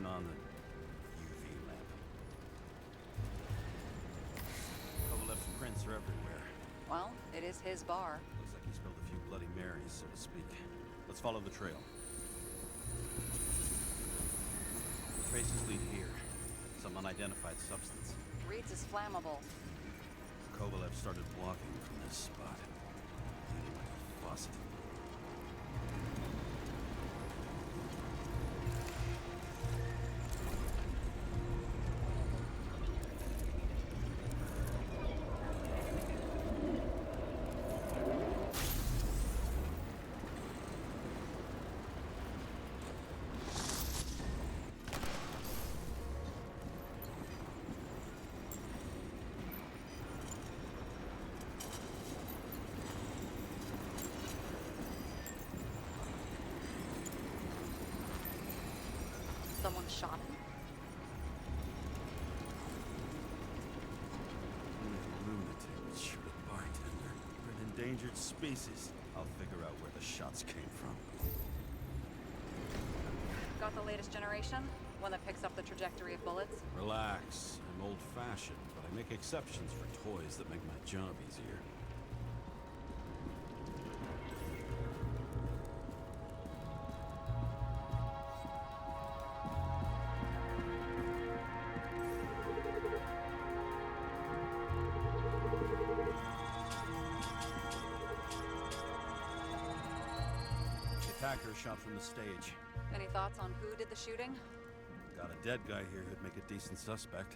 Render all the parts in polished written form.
turn on the UV lamp. Kovalev's prints are everywhere. Well, it is his bar. Looks like he spilled a few Bloody Marys, so to speak. Let's follow the trail. Traces lead here. Some unidentified substance. Reads as flammable. Kovalev started walking from this spot, leading like a faucet. Someone shot him? A lunatic would shoot a bartender. We're an endangered species. I'll figure out where the shots came from. Got the latest generation? One that picks up the trajectory of bullets? Relax. I'm old-fashioned, but I make exceptions for toys that make my job easier. Attacker shot from the stage. Any thoughts on who did the shooting? Got a dead guy here who'd make a decent suspect.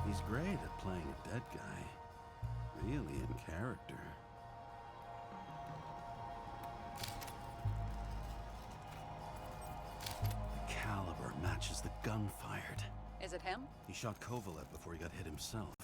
He's great at playing a dead guy. Really in character. The caliber matches the gun fired. Is it him? He shot Kovalev before he got hit himself.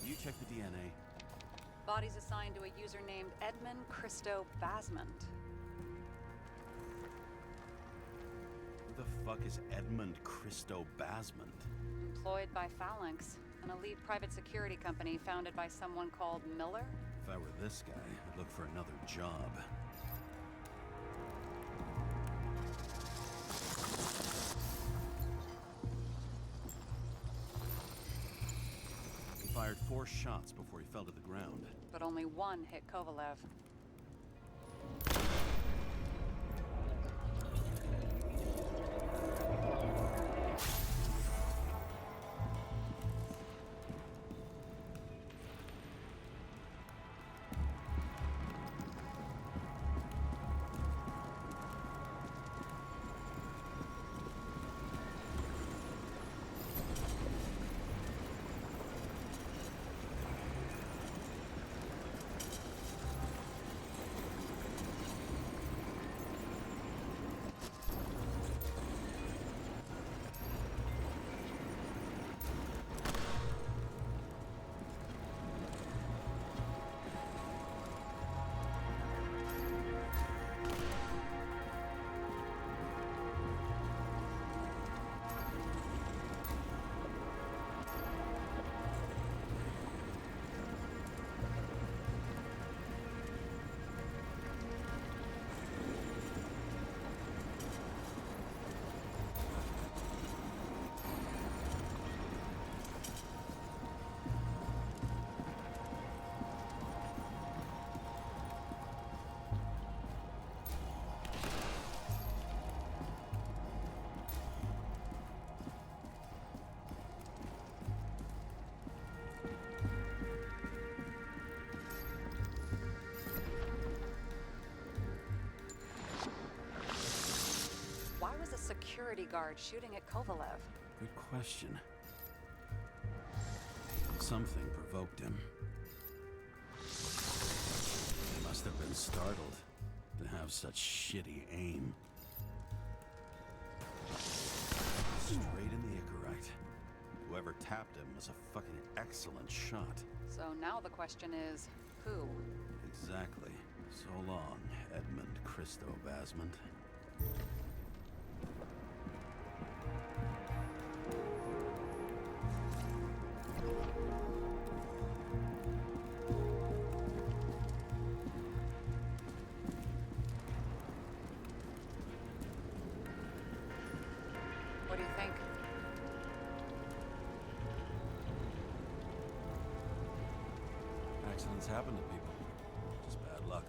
You check the DNA. Body's assigned to a user named Edmund Christo Basmond. Who the fuck is Edmund Christo Basmond? Employed by Phalanx, an elite private security company founded by someone called Miller? If I were this guy, I'd look for another job. He fired 4 shots before he fell to the ground. But only one hit Kovalev. Why was a security guard shooting at Kovalev? Good question. Something provoked him. He must have been startled to have such shitty aim. Straight in the Icarite. Whoever tapped him was a fucking excellent shot. So now the question is, who? Exactly. So long, Edmund Christo Basment. What do you think? Accidents happen to people. Just bad luck.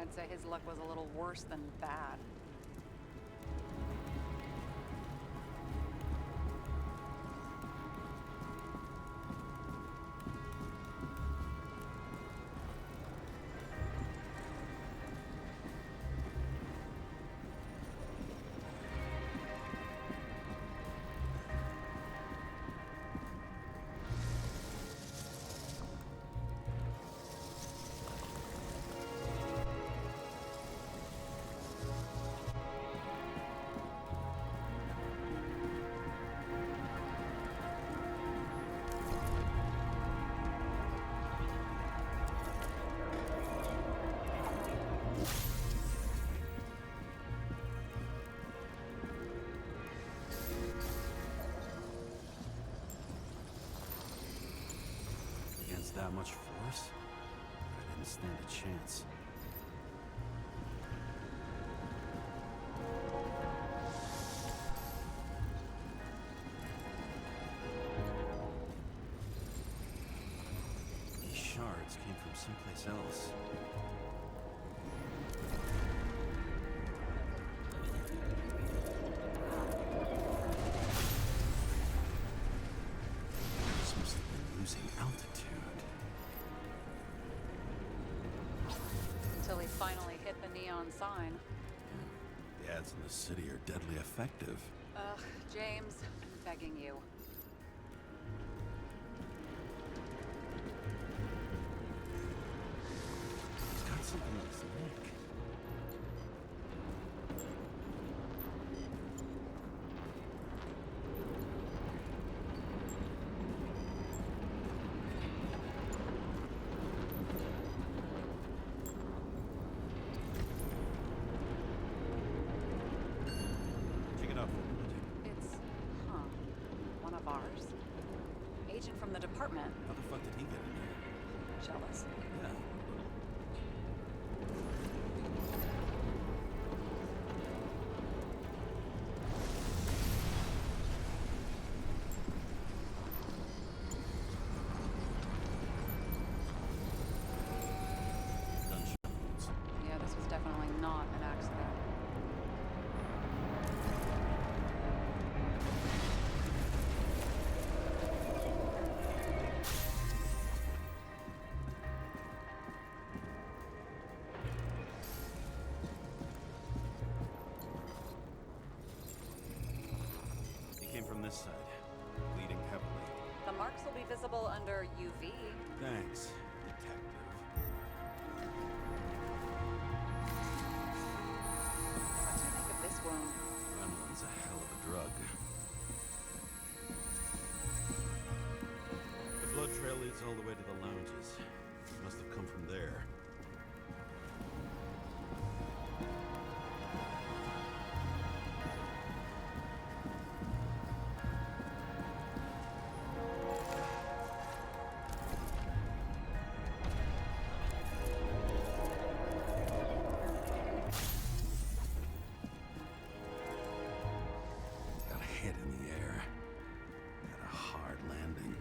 I'd say his luck was a little worse than bad. Against that much force? I didn't stand a chance. These shards came from someplace else. This must have been losing altitude. Until he finally hit the neon sign. The ads in the city are deadly effective. Ugh, James, I'm begging you. He's got something on his neck. Check it out for me, would you? It's, one of ours. Agent from the department. How the fuck did he get in here? Jealous. Yeah. Gunshots. Yeah, this was definitely not an accident. He came from this side, bleeding heavily. The marks will be visible under UV. Thanks, detective. What do you think of this wound? Adrenaline's a hell of a drug. The blood trail leads all the way to the lounges. It must have come from there. Got a head in the air. Had a hard landing.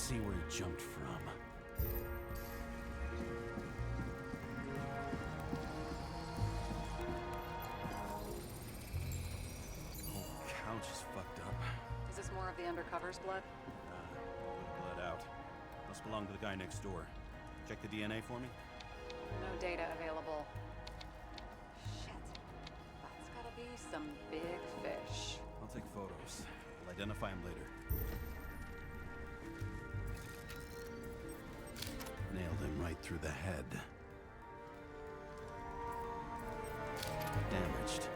see where he jumped from. Whole couch is fucked up. Is this more of the undercover's blood? Nah, blood out. Must belong to the guy next door. Check the DNA for me? No data available. Shit. That's gotta be some big fish. I'll take photos. I'll identify him later. Nailed him right through the head. Damaged.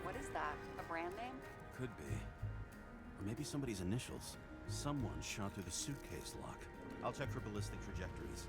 What is that? A brand name? Could be. Or maybe somebody's initials. Someone shot through the suitcase lock. I'll check for ballistic trajectories.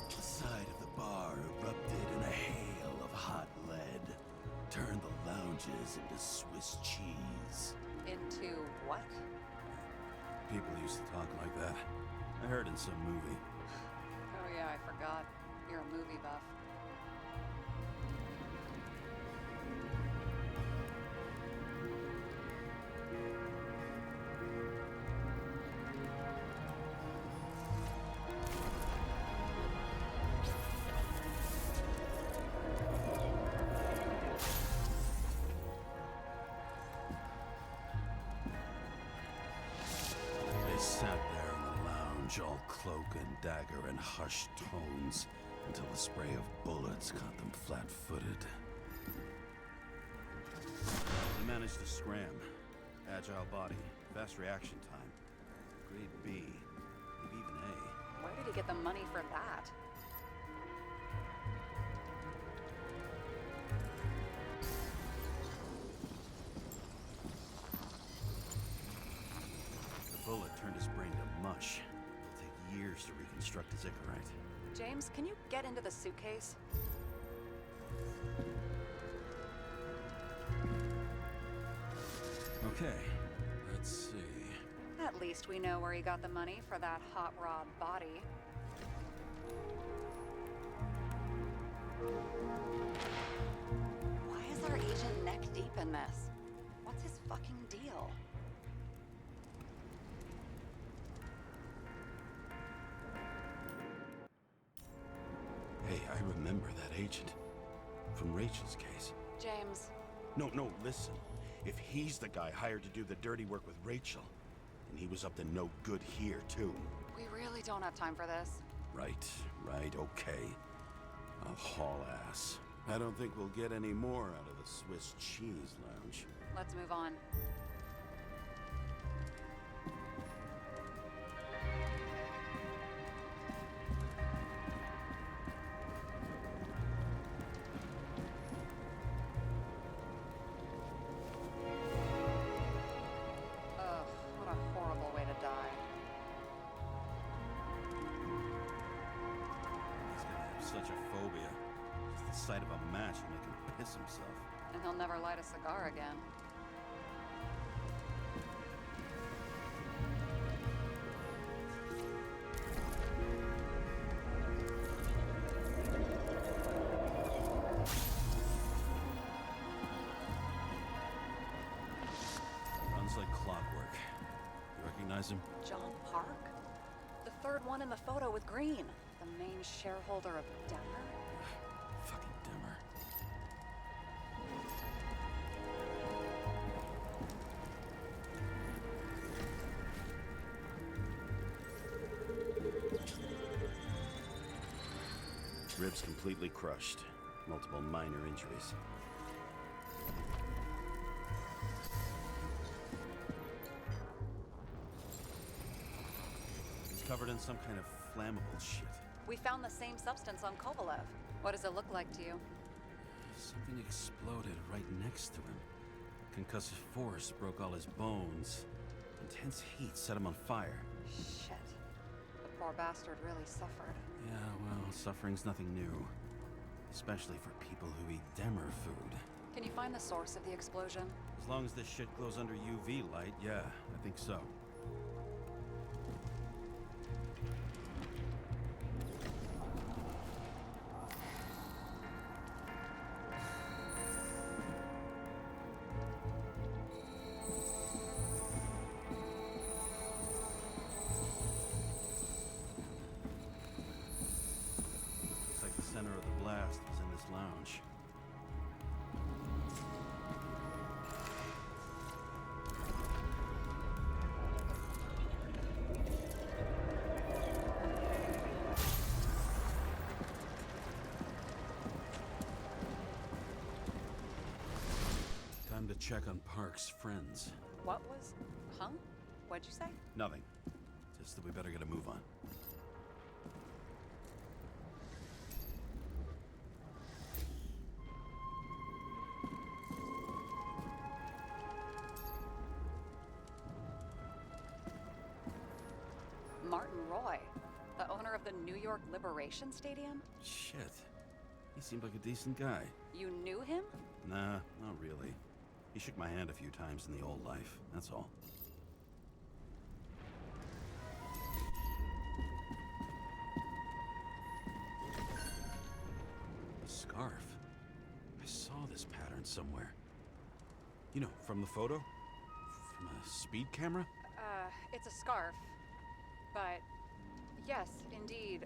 The side of the bar erupted in a hail of hot lead. Turned the lounges into Swiss cheese. Into what? People used to talk like that. I heard in some movie. Oh yeah, I forgot. You're a movie buff. They sat there in the lounge, all cloak and dagger and hushed tones, until the spray of bullets caught them flat-footed. They managed to scram. Agile body, fast reaction time. Grade B, maybe even A. Where did he get the money for that? The bullet turned his brain to mush. It'll take years to reconstruct his Icarite. James, can you get into the suitcase? Okay, let's see. At least we know where he got the money for that hot rod body. Why is our agent neck deep in this? What's his fucking deal? Hey, I remember that agent. From Rachel's case. James, No, listen. If he's the guy hired to do the dirty work with Rachel, then he was up to no good here, too. we really don't have time for this. Right, okay. I'll haul ass. I don't think we'll get any more out of the Swiss cheese lounge. Let's move on. Ugh, what a horrible way to die. He's gonna have such a phobia. Just the sight of a match will make him piss himself. And he'll never light a cigar again. Runs like clockwork. You recognize him? John Park? The third one in the photo with Green. The main shareholder of Denver? Fucking Dimmer. Ribs completely crushed. Multiple minor injuries. He's covered in some kind of flammable shit. We found the same substance on Kovalev. What does it look like to you? Something exploded right next to him. Concussive force broke all his bones. Intense heat set him on fire. Shit. The poor bastard really suffered. Yeah, well, suffering's nothing new. Especially for people who eat Demer food. Can you find the source of the explosion? As long as this shit glows under UV light, yeah, I think so. Looks like the center of the blast was in this lounge. Time to check on Park's friends. What was... Huh? What'd you say? Nothing. Just that we better get a move on. Martin Roy, the owner of the New York Liberation Stadium? Shit. He seemed like a decent guy. You knew him? Nah, not really. He shook my hand a few times in the old life, that's all. A scarf. I saw this pattern somewhere. You know, from the photo? From a speed camera? It's a scarf. But, yes, indeed.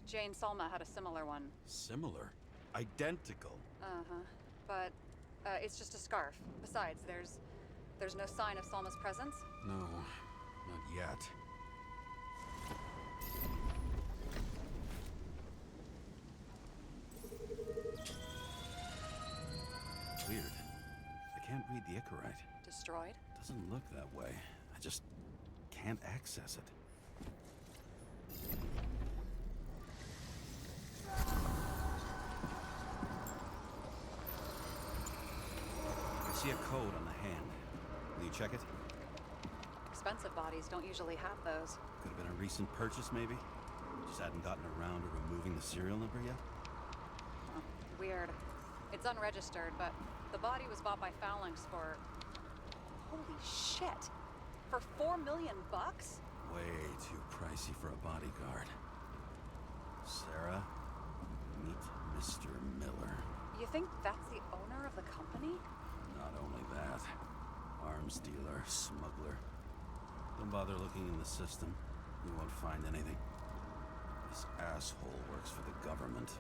Jane Salma had a similar one. Similar? Identical? Uh-huh. But, it's just a scarf. Besides, there's no sign of Salma's presence. No, not yet. Weird. I can't read the Icarite. Destroyed? Doesn't look that way. I just can't access it. I see a code on the hand. Will you check it? Expensive bodies don't usually have those. Could have been a recent purchase, maybe? Just hadn't gotten around to removing the serial number yet? Huh. Weird. It's unregistered, but the body was bought by Phalanx for... Holy shit! For $4 million bucks? Way too pricey for a bodyguard. Sarah, meet Mr. Miller. You think that's the owner of the company? Not only that, arms dealer, smuggler. Don't bother looking in the system. You won't find anything. This asshole works for the government.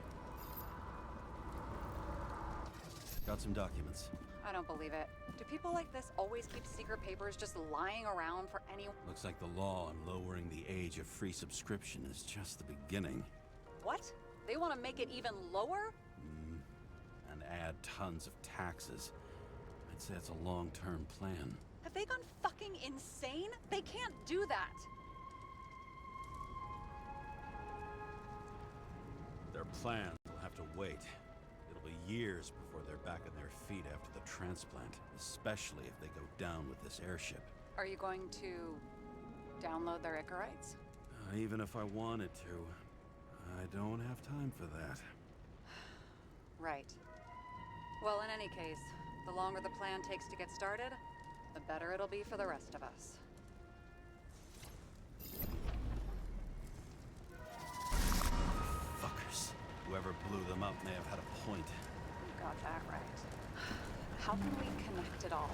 Got some documents. I don't believe it. Do people like this always keep secret papers just lying around for anyone? Looks like the law on lowering the age of free subscription is just the beginning. What? They want to make it even lower? And add tons of taxes. I'd say it's a long-term plan. Have they gone fucking insane? They can't do that. Their plans will have to wait. It'll be years before they're back on their feet after the transplant, especially if they go down with this airship. Are you going to download their Icarites? Even if I wanted to, I don't have time for that. Right. Well, in any case, the longer the plan takes to get started, the better it'll be for the rest of us. Fuckers. Whoever blew them up may have had a point. You got that right. How can we connect it all?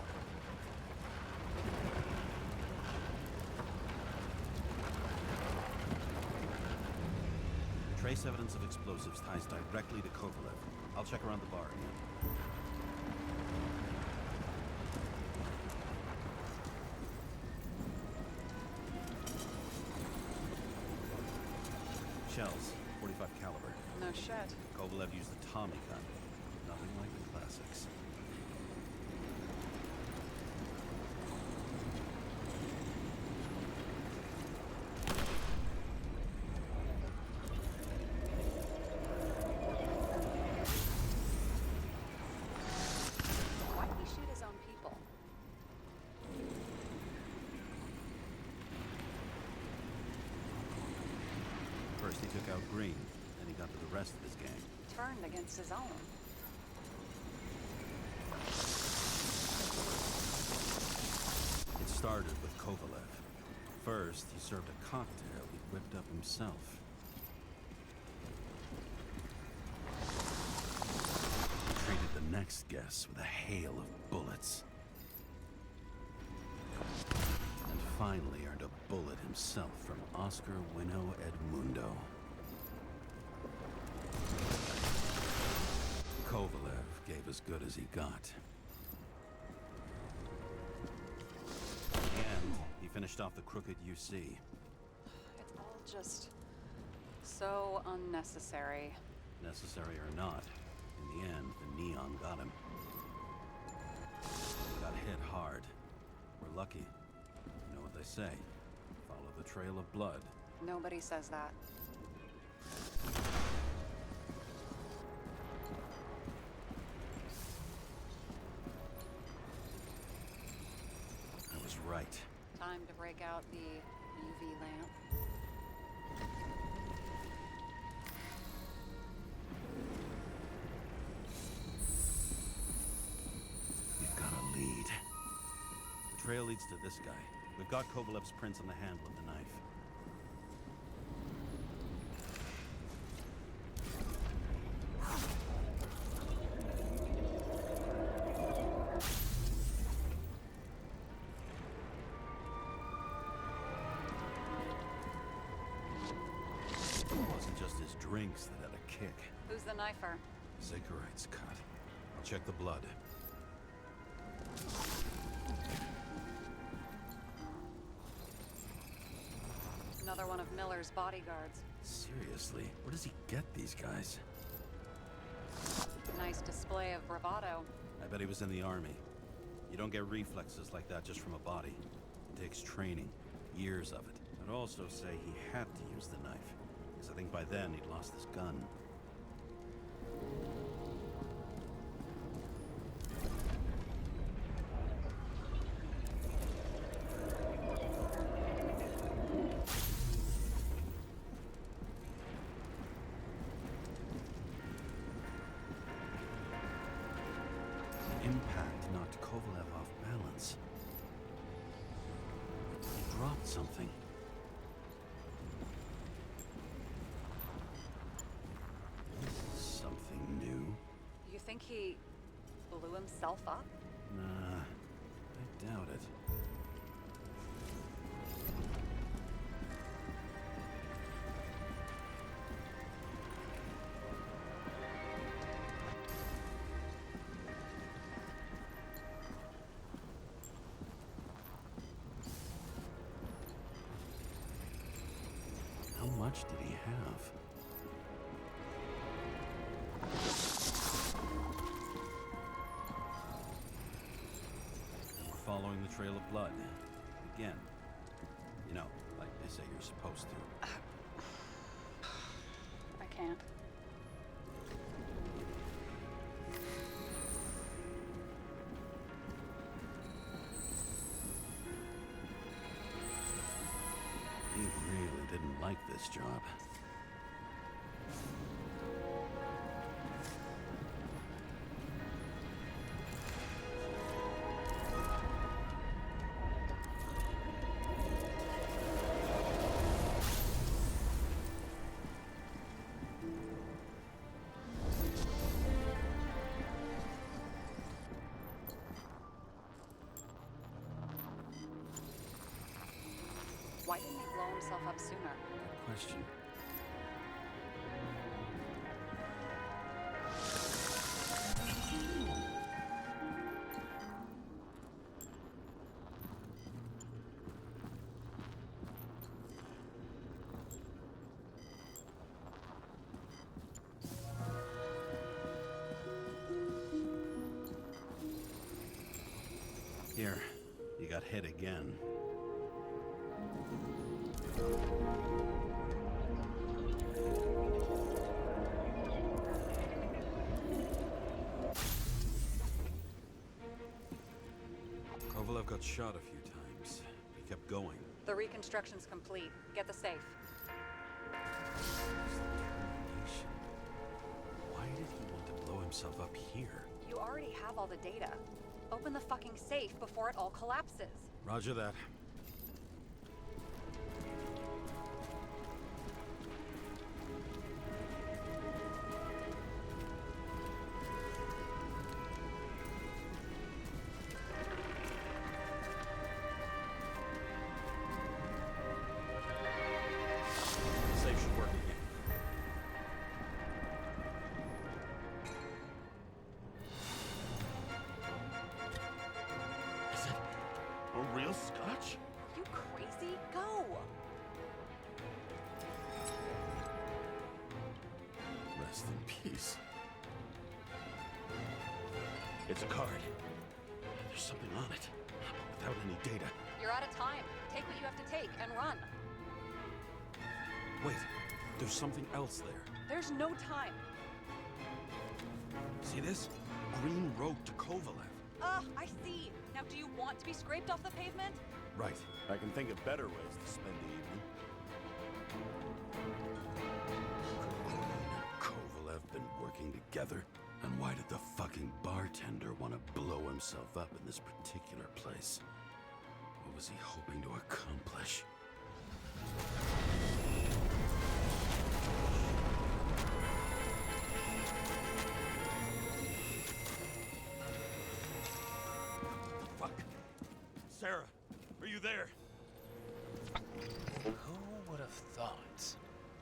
Trace evidence of explosives ties directly to Kovalev. I'll check around the bar again. Shells. .45 caliber. No shit. Kovalev used the Tommy gun. Nothing like the classics. Why did he shoot his own people? First he took out Green, then he got to the rest of his gang. Turned against his own. It started with Kovalev. First, he served a cocktail he'd whipped up himself. He treated the next guest with a hail of bullets. And finally earned a bullet himself from Oscar Wino Edmundo. Kovalev gave as good as he got. In the end, he finished off the crooked UC. It's all just so unnecessary. Necessary or not, in the end, the neon got him. He got hit hard. We're lucky. You know what they say. Follow the trail of blood. Nobody says that. I was right. Time to break out the UV lamp. We've got a lead. The trail leads to this guy. We've got Kovalev's prints on the handle of the knife. It wasn't just his drinks that had a kick. Who's the knifer? Zakarite's cut. I'll check the blood. Another one of Miller's bodyguards. Seriously, where does he get these guys? Nice display of bravado. I bet he was in the army. You don't get reflexes like that just from a body. It takes training, years of it. I'd also say he had to use the knife, because I think by then he'd lost his gun. Impact knocked Kovalev off balance. He dropped something. Something new? You think he blew himself up? Nah, I doubt it. How much did he have? And we're following the trail of blood. Again. You know, like they say you're supposed to. I can't. He really didn't like this job. Why didn't he blow himself up sooner? Good question. hit again. Kovalev got shot a few times. He kept going. The reconstruction's complete. Get the safe. Why did he want to blow himself up here? You already have all the data. Open the fucking safe before it all collapses. Roger that. Safe should work again. Is it a real scotch? You crazy? Go! Rest in peace. It's a card. There's something on it, but without any data. You're out of time. Take what you have to take and run. Wait, there's something else there. There's no time. See this? Green road to Kovalev. Ugh, I see. Now do you want to be scraped off the pavement? Right. I can think of better ways to spend the evening. Kovalev been working together? And why did the fucking bartender want to blow himself up in this particular place? What was he hoping to accomplish? Fuck. Sarah, are you there? Who would have thought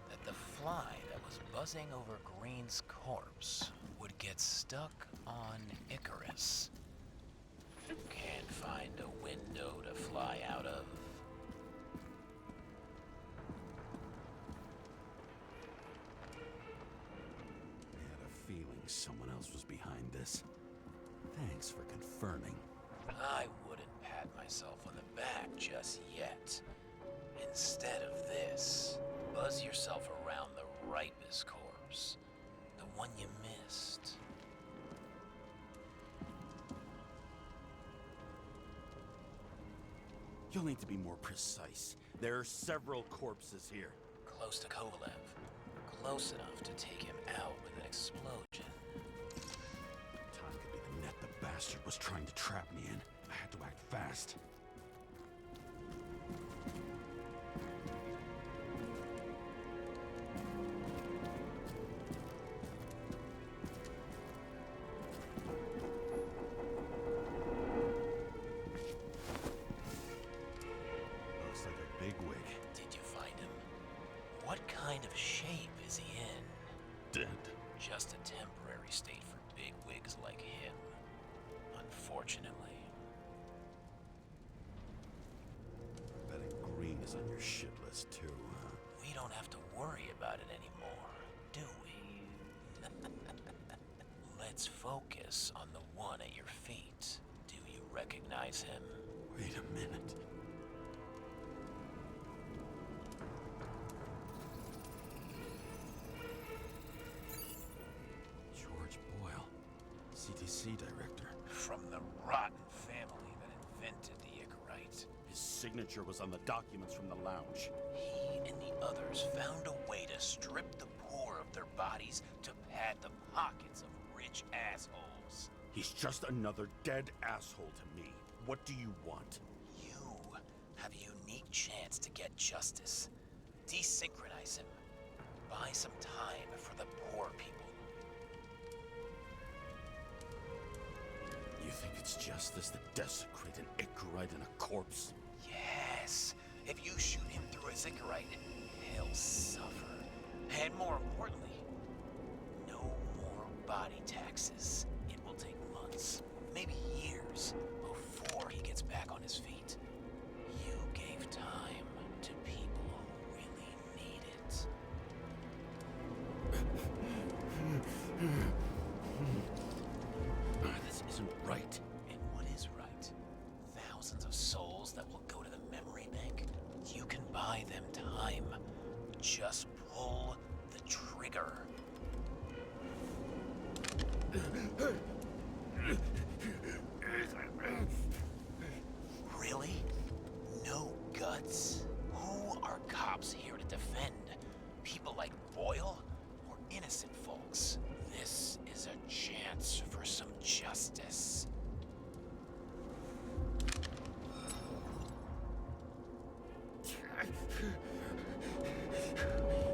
that the fly that was buzzing over Green's corpse would get stuck on Icarus? Can't find a window to fly out of. I had a feeling someone else was behind this. Thanks for confirming. I wouldn't pat myself on the back just yet. Instead of this, buzz yourself around the Ripus corpse. The one you missed. You'll need to be more precise. There are several corpses here. Close to Kovalev. Close enough to take him out with an explosion. Time could be the net the bastard was trying to trap me in. I had to act fast. Looks like a bigwig. Did you find him? What kind of shape is he in? Dead. Just a temporary state for big wigs like him. Unfortunately. Betting Green is on your shit list too, huh? We don't have to worry about it anymore, do we? Let's focus on the one at your feet. Do you recognize him? Wait a minute. George Boyle, CTC director. From the rotten family that invented the Icarite. His signature was on the documents from the lounge. He and the others found a way to strip the poor of their bodies to pad the pockets of rich assholes. He's just another dead asshole to me. What do you want? You have a unique chance to get justice. Desynchronize him. Buy some time for the poor people. You think it's justice to desecrate an Icarite and a corpse? Yes. If you shoot him through his Icarite, he'll suffer. And more importantly, no more body taxes. It will take months, maybe years, before he gets back on his feet. You gave time to people who really need it. This isn't right. And what is right? Thousands of souls that will go to the memory bank. You can buy them time. Just pull the trigger. Really? No guts? Who are cops here to defend? People like Boyle or innocent folks? This is a chance for some justice.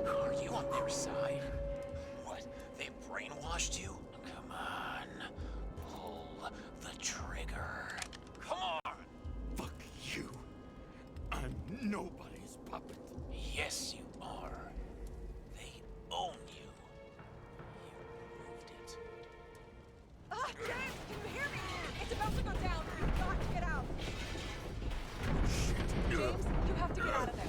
Are you on their side? What? They brainwashed you? Come on. Pull the trigger. Come on! Fuck you. I'm nobody's puppet. Yes, you are. They own you. You moved it. Ah, James, can you hear me? It's about to go down. You've got to get out. James, you have to get out of there.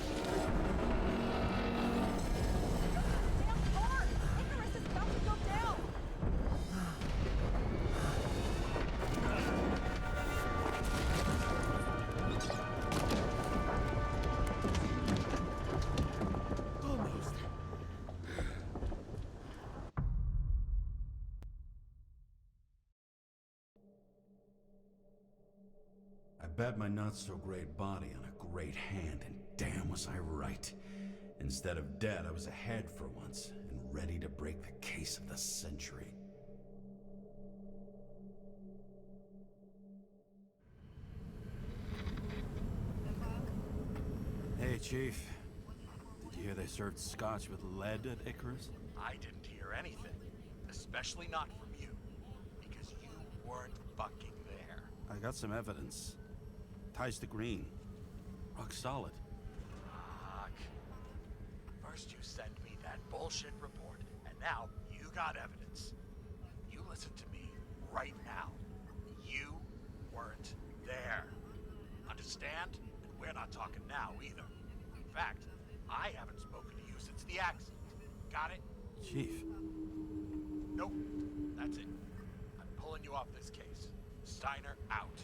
Damn car! Icarus is about to go down. Almost. I bet my not-so-great body on a great hand, and damn was I right. Instead of dead, I was ahead for once, and ready to break the case of the century. Hey, Chief. Did you hear they served scotch with lead at Icarus? I didn't hear anything. Especially not from you. Because you weren't fucking there. I got some evidence. Ties to Green. Rock solid. Fuck. First you send me that bullshit report, and now you got evidence. You listen to me right now. You weren't there. Understand? And we're not talking now either. In fact, I haven't spoken to you since the accident. Got it? Chief. Nope. That's it. I'm pulling you off this case. Steiner out.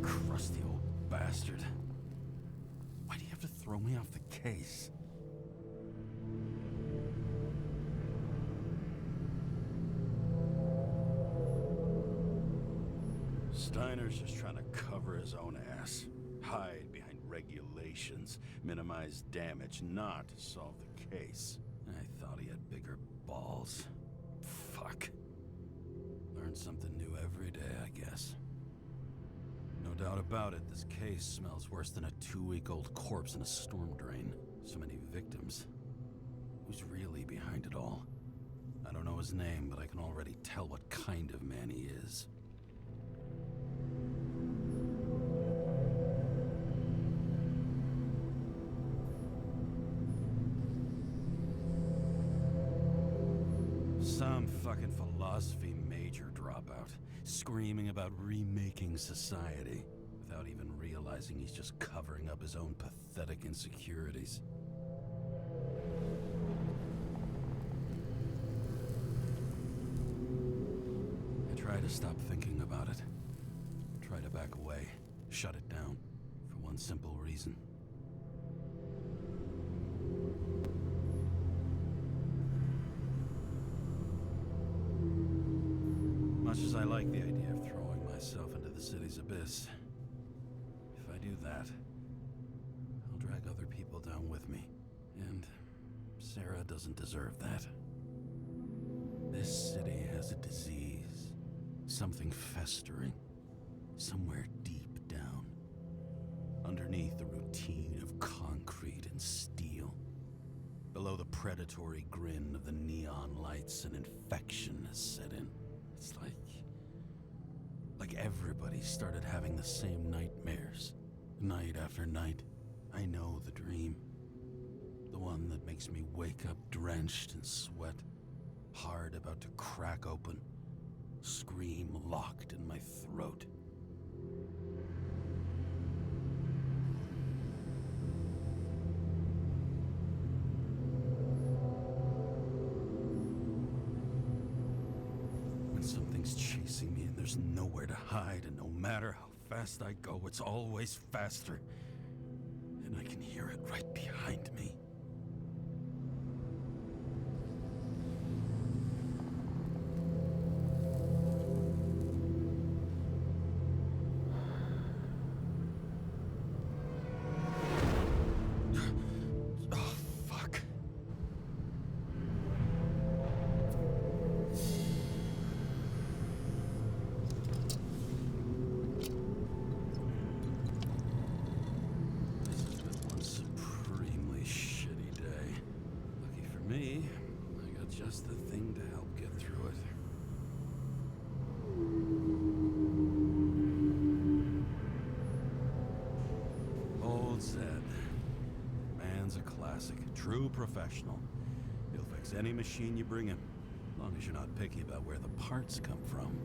Crusty old bastard. Why do you have to throw me off the case? Steiner's just trying to cover his own ass. Hide behind regulations, minimize damage, not solve the case. I thought he had bigger balls. Fuck. Learn something new every day, I guess. No doubt about it, this case smells worse than a 2-week-old corpse in a storm drain. So many victims. Who's really behind it all? I don't know his name, but I can already tell what kind of man he is. Some fucking philosophy major dropout, screaming about remaking society, without even realizing he's just covering up his own pathetic insecurities. I try to stop thinking about it. Try to back away, shut it down, for one simple reason. Much as I like the idea of throwing myself into the city's abyss, if I do that, I'll drag other people down with me. And Sarah doesn't deserve that. This city has a disease. Something festering. Somewhere deep down. Underneath the routine of concrete and steel. Below the predatory grin of the neon lights, an infection has set in. It's like everybody started having the same nightmares. Night after night. I know the dream. The one that makes me wake up drenched in sweat. Heart about to crack open. Scream locked in my throat. chasing me, and there's nowhere to hide, and no matter how fast I go, it's always faster. And I can hear it right behind me. Oh, fuck. This has been one supremely shitty day. Lucky for me, I got just the thing to help get through it. Old Zed. Man's a classic. True professional. He'll fix any machine you bring him, as long as you're not picky about where the parts come from.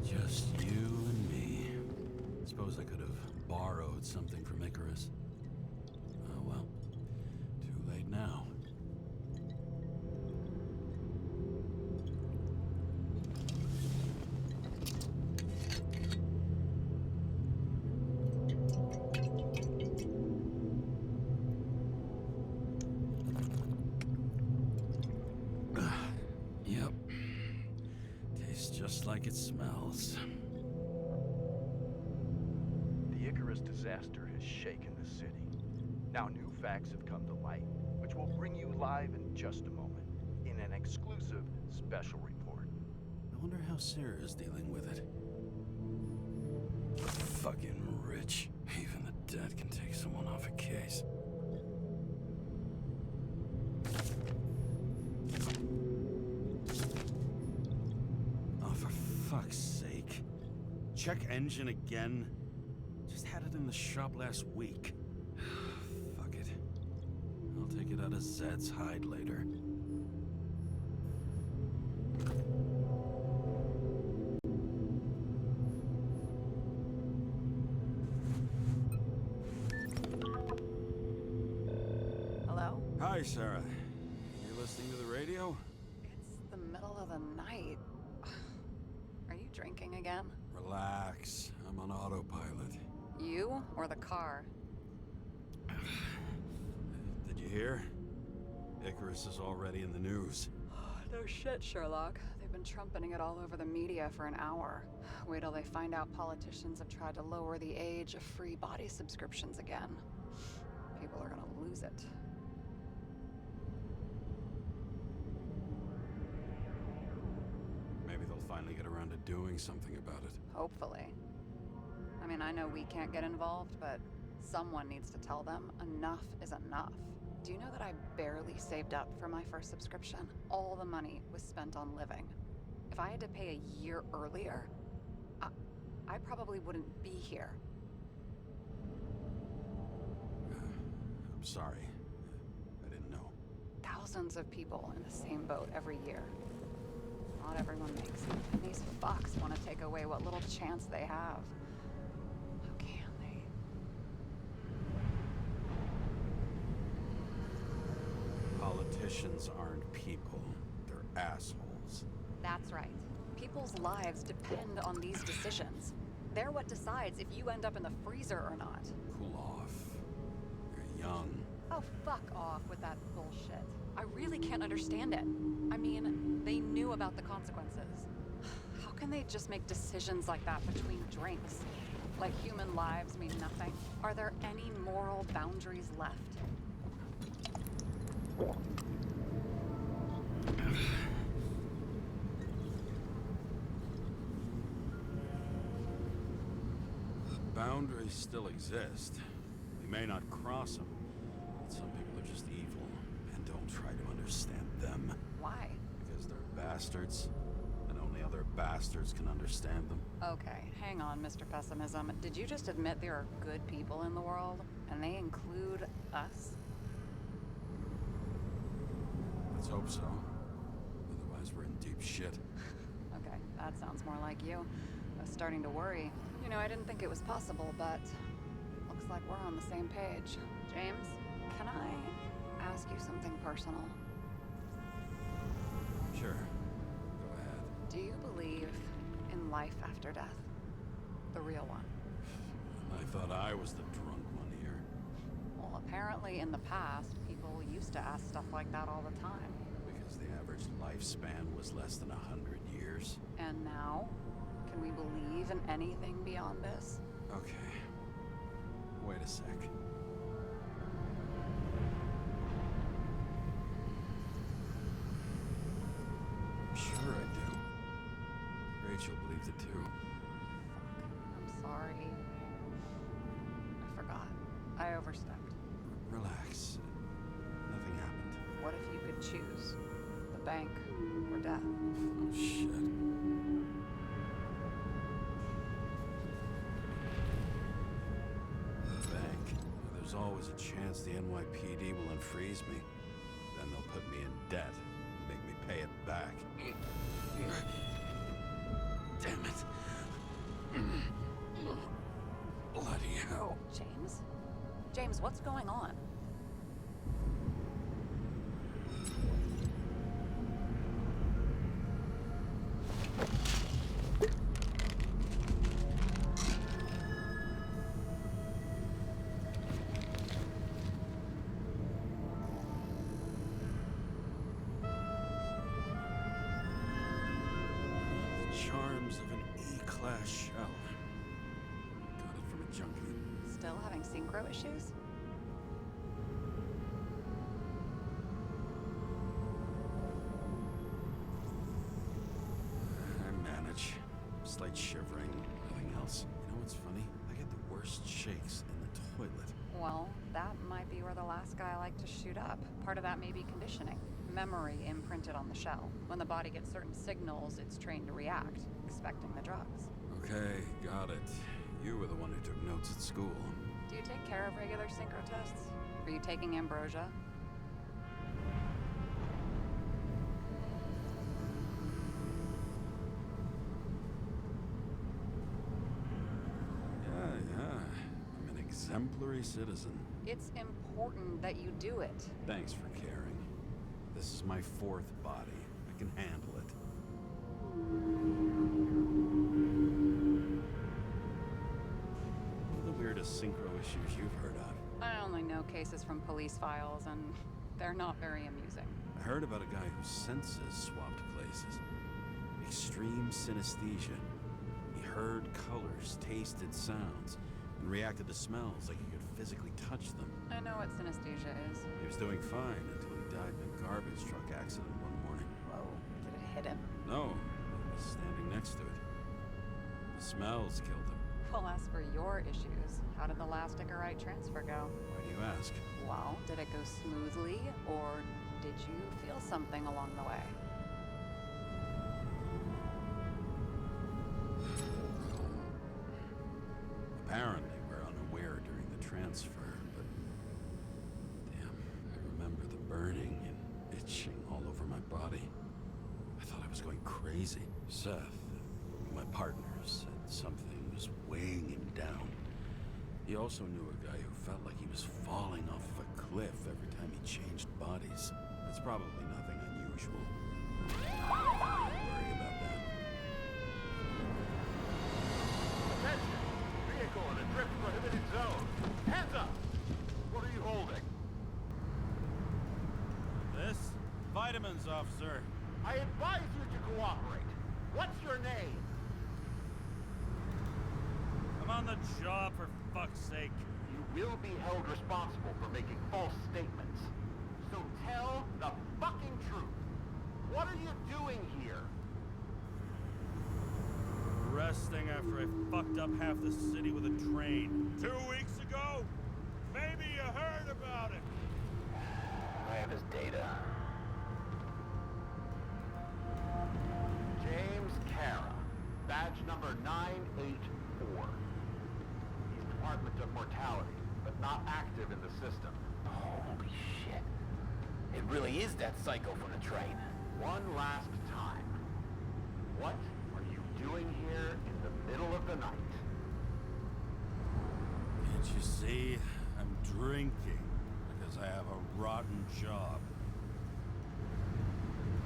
Just you and me. Suppose I could have borrowed something from Icarus. Oh well. Too late now. Yep. Tastes just like it smells. The Icarus disaster has shaken the city. Now new facts have come to light, which we'll bring you live in just a moment, in an exclusive special report. I wonder how Sarah is dealing with it. Fucking rich. Even the dead can take someone off a case. Oh, for fuck's sake. Check engine again? Just had it in the shop last week. Fuck it. I'll take it out of Zed's hide later. Hello? Hi, Sarah. You listening to the radio? It's the middle of the night. Are you drinking again? Relax. I'm on autopilot. You or the car? Did you hear? Icarus is already in the news. No shit, Sherlock. They've been trumpeting it all over the media for an hour. Wait till they find out politicians have tried to lower the age of free body subscriptions again. People are gonna lose it. Maybe they'll finally get around to doing something about it. Hopefully. I mean, I know we can't get involved, but someone needs to tell them enough is enough. Do you know that I barely saved up for my first subscription? All the money was spent on living. If I had to pay a year earlier, I probably wouldn't be here. I'm sorry. I didn't know. Thousands of people in the same boat every year. Not everyone makes it, and these fucks want to take away what little chance they have. How can they? Politicians aren't people. They're assholes. That's right. People's lives depend on these decisions. They're what decides if you end up in the freezer or not. Cool off. You're young. Oh, fuck off with that bullshit. I really can't understand it. I mean, they knew about the consequences. How can they just make decisions like that between drinks? Like human lives mean nothing? Are there any moral boundaries left? Boundaries still exist. We may not cross them, but some people are just evil and don't try to understand them. Why? Because they're bastards, and only other bastards can understand them. Okay, hang on, Mr. Pessimism. Did you just admit there are good people in the world? And they include us? Let's hope so. Otherwise, we're in deep shit. Okay, that sounds more like you. I was starting to worry. You know, I didn't think it was possible, but looks like we're on the same page. James, can I ask you something personal? Sure. Go ahead. Do you believe in life after death? The real one? I thought I was the drunk one here. Well, apparently in the past, people used to ask stuff like that all the time. Because the average lifespan was less than 100 years. And now? Can we believe in anything beyond this? Okay. Wait a sec. Sure I do. Rachel believes it too. I'm sorry. I forgot. I overstepped. Relax. Nothing happened. What if you could choose? The bank or death? Oh, shit. The bank. There's always a chance the NYPD will unfreeze me. Then they'll put me in debt. Make me pay it back. Damn it. Bloody hell. James? James, what's going on? Charms of an E-class shell. Got it from a junkie. Still having synchro issues? I manage. Slight shivering, nothing else. You know what's funny? I get the worst shakes in the toilet. Well, that might be where the last guy liked to shoot up. Part of that may be conditioning. Memory imprinted on the shell. When the body gets certain signals, it's trained to react, expecting the drugs. Okay, got it. You were the one who took notes at school. Do you take care of regular synchro tests? Are you taking ambrosia? Yeah. I'm an exemplary citizen. It's important that you do it. Thanks for caring. This is my fourth body. I can handle it. What are the weirdest synchro issues you've heard of? I only know cases from police files, and they're not very amusing. I heard about a guy whose senses swapped places. Extreme synesthesia. He heard colors, tasted sounds, and reacted to smells like he could physically touch them. I know what synesthesia is. He was doing fine until he died in a garbage truck accident one morning. Whoa, did it hit him? No, he was standing next to it. The smells killed him. Well, as for your issues, how did the last Icarite transfer go? Why do you ask? Well, did it go smoothly, or did you feel something along the way? Apparently, we're unaware during the transfer, but damn, I remember the burning and itching all over my body. I thought I was going crazy. Seth, my partner, said something was weighing him down. He also knew a guy who felt like he was falling off of a cliff every time he changed bodies. That's probably nothing unusual. Don't worry about that. Attention! Vehicle in a drift prohibited zone. Hands up! What are you holding? This? Vitamins, officer. I advise you to cooperate. What's your name? I'm on the job, for fuck's sake. You will be held responsible for making false statements. So tell the fucking truth. What are you doing here? Resting after I fucked up half the city with a train. 2 weeks ago? Maybe you heard about it. I have his data. James Karra, badge number 984. He's Department of Mortality, but not active in the system. Holy shit. It really is that psycho from the train. One last time. What are you doing here in the middle of the night? Can't you see? I'm drinking because I have a rotten job.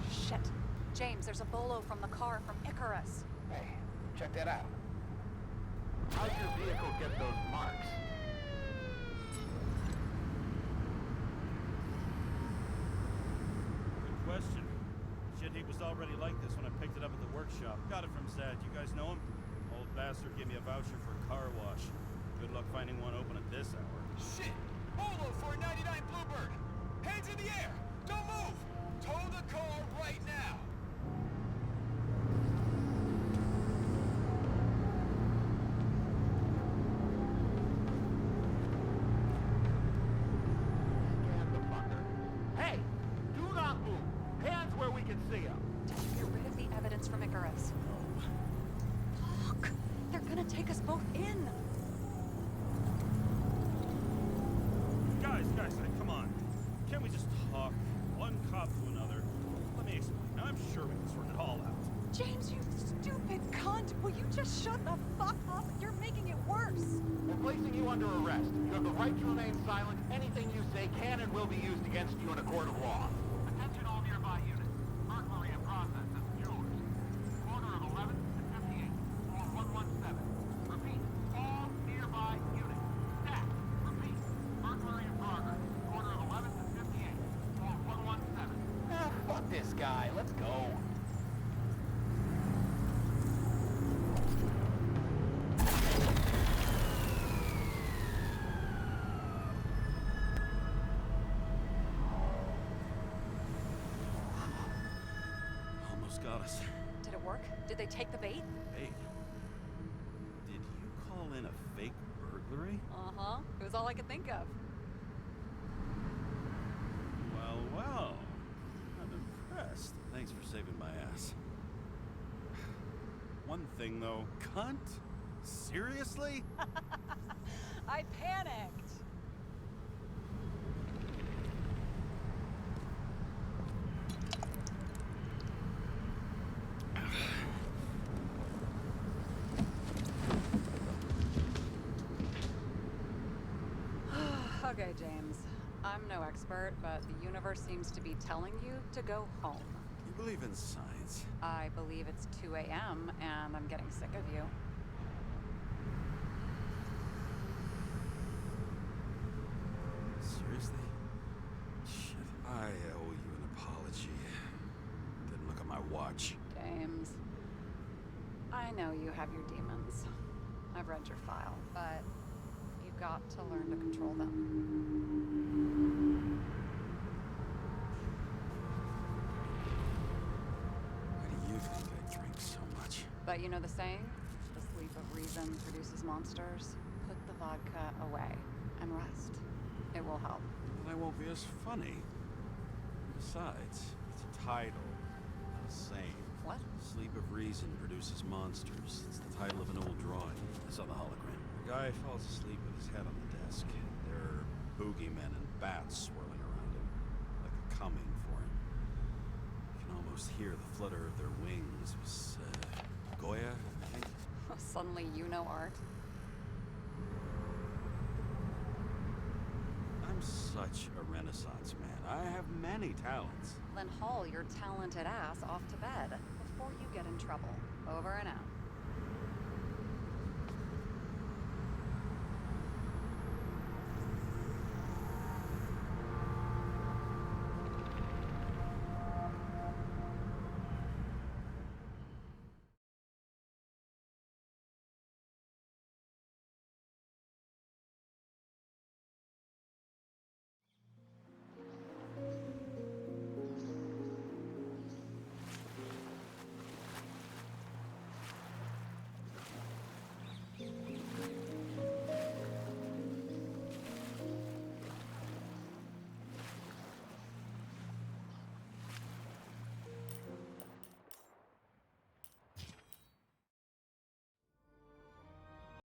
Shit. James, there's a bolo from the car from Icarus. Hey, check that out. How'd your vehicle get those marks? Good question. Shit, he was already like this when I picked it up at the workshop. Got it from Zed. You guys know him? Old bastard gave me a voucher for a car wash. Good luck finding one open at this hour. Shit! Bolo for a 99 Bluebird! Hands in the air! Don't move! Tow the car right now! Scan the fucker. Hey! Do not move! Hands where we can see them! Did you get rid of the evidence from Icarus? Fuck! They're gonna take us both in! Guys, come on. Can't we just talk? One cop to another. Let me explain. Now, I'm sure we can sort it all out. James, you stupid cunt! Will you just shut the fuck up? You're making it worse! We're placing you under arrest. You have the right to remain silent. Anything you say can and will be used against you in a court of law. Attention all nearby units. Burglary in process is yours. Corner of 11th and 58. Or 117. Repeat. All nearby units. Stack. Repeat. Burglary in progress. Corner of 11th and 58. Or 117. Ah, fuck this guy. Let's go. Almost got us. Did it work? Did they take the bait? Hey, did you call in a fake burglary? Uh-huh. It was all I could think of. Well. I'm impressed. Thanks for saving my ass. One thing, though. Cunt? Seriously? I panicked! Okay, James. I'm no expert, but the universe seems to be telling you to go home. You believe in science? I believe it's 2 a.m. and I'm getting sick of you. Seriously? Shit. I owe you an apology. Didn't look at my watch. James, I know you have your demons. I've read your file, but you got to learn to control them. Why do you think I drink so much? But you know the saying? The sleep of reason produces monsters. Put the vodka away and rest. It will help. Then I won't be as funny. Besides, it's a title, not a saying. What? Sleep of Reason produces monsters. It's the title of an old drawing. I saw the hologram. The guy falls asleep with his head on the desk. There are boogeymen and bats swirling around him, like a coming for him. You can almost hear the flutter of their wings. It was Goya, I think. Suddenly you know art. I'm such a Renaissance man. I have many talents. Then haul your talented ass off to bed before you get in trouble. Over and out.